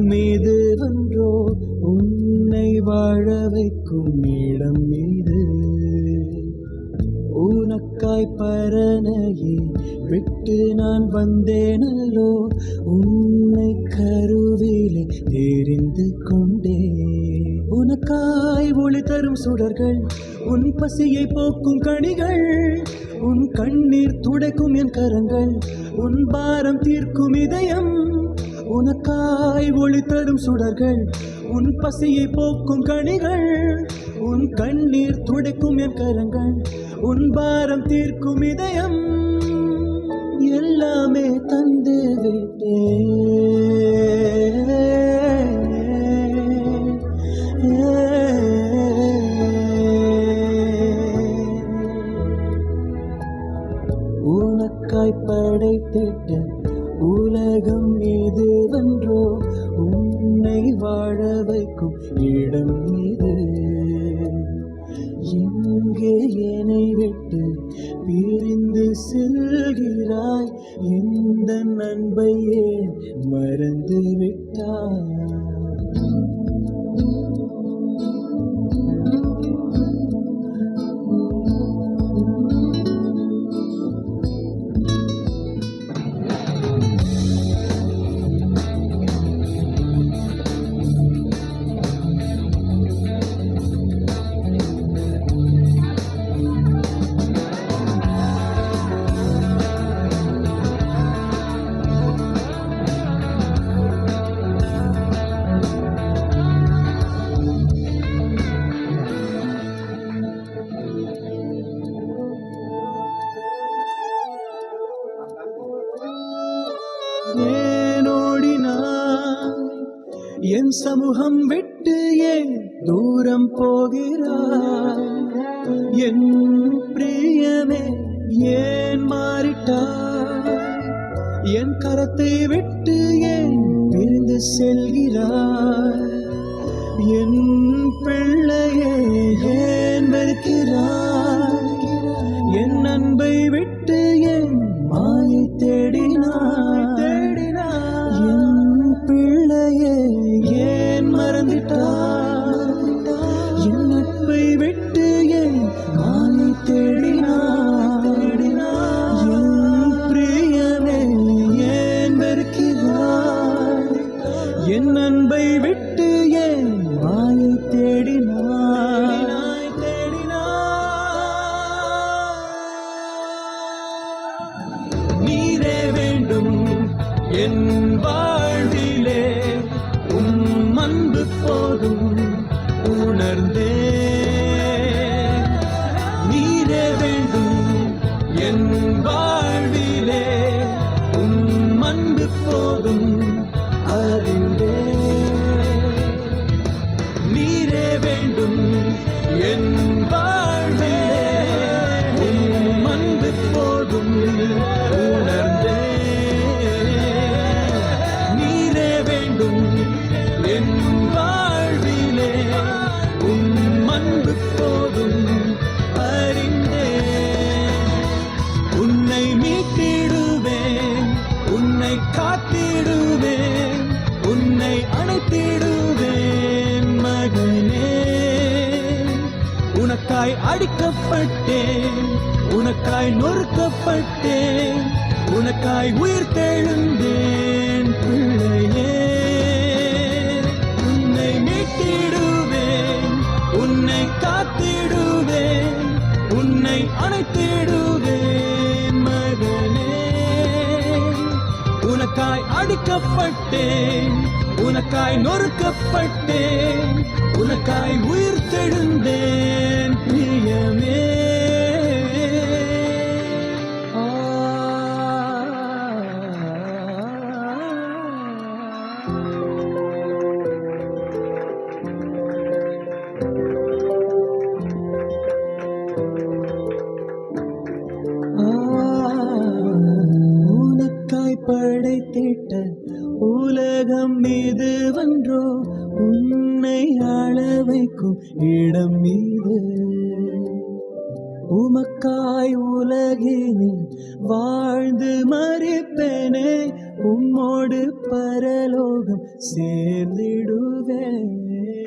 மீது வென்றோ உன்னை வாழ வைக்கும் இடம் மீது உனக்காய் பரனையே விட்டு நான் வந்தேனல்லோ உன்னை கருவிலே தெரிந்து கொண்டே உனக்காய் ஒளி தரும் சுடர்கள் உன் பசியை போக்கும் கனிகள் உன் கண்ணீர் துடைக்கும் என் கரங்கள் உன் பாரம் தீர்க்கும் இதயம் உனக்காய் ஒளி தரும் சுடர்கள் உன் பசியை போக்கும் கனிகள் உன் கண்ணீர் துடைக்கும் என் கரங்கள் உன் பாரம் தீர்க்கும் இதயம் எல்லாமே தந்து விட்டேன் உனக்காய் படைத்திட்ட உலகம் இது வென்றோ உன்னை வாழ வைக்கும் இடம் இது எங்கே என்னை விட்டு பிரிந்து செல்கிறாய் எந்த நண்பையே மறந்து விட்டாய் என் சமூகம் விட்டு ஏன் தூரம் போகிறாய் என் பிரியமே ஏன் மாறிட்டாய் என் கரத்தை விட்டு ஏன் பிரிந்து செல்கிறாய் என் பிள்ளையே ஏன் வெறுக்கிறாய் என் அன்பை விட்டு ஏன் மாயை தேடினாய் என் பிள்ளையே ஏன் மறந்துட்டாய் என் நட்பை விட்டு ஏன் மாயை தேடினாய் என் பிரியமே ஏன் வெறுக்கிறாய் என் அன்பை விட்டு ஏன் மாயை தேடினாய் நீரே வேண்டும் என் வாழ்விலே உம் அன்பு போதும் உணர்ந்தே நீரே வேண்டும் என் வாழ்விலே உம் அன்பு போதும் அறிந்தே நீரே வேண்டும் என் வாழ்விலே உம் அன்பு போதும் உணர்ந்தே நீரே வேண்டும் என் வாழ்விலே உம் அன்பு போதும் அறிந்தே உன்னை மீட்டிடுவேன் உன்னை காத்திடுவேன் உன்னை அணைத்திடுவேன் மகனே உனக்காய் அடிக்கப்பட்டேன் உனக்காய் நொறுக்கப்பட்டேன் உனக்காய் உயிர் தெழுந்தேன் பிள்ளையே உன்னை மீட்டிடுவேன் உன்னை காத்திடுவேன் உன்னை அணைத்திடுவேன் மகனே உனக்காய் அடிக்கப்பட்டேன் உனக்காய் நொறுக்கப்பட்டேன் உனக்காய் உயிர் தெழுந்தேன் பிரியமே உனக்காய் படைத்திட்ட உலகம் மீது வென்றோ உன்னை ஆள வைக்கும் இடம் மீது உமக்காய் உலகினில் வாழ்ந்து மறிப்பேனே, உம்மோடு பரலோகம் சேர்ந்திடுவேன்.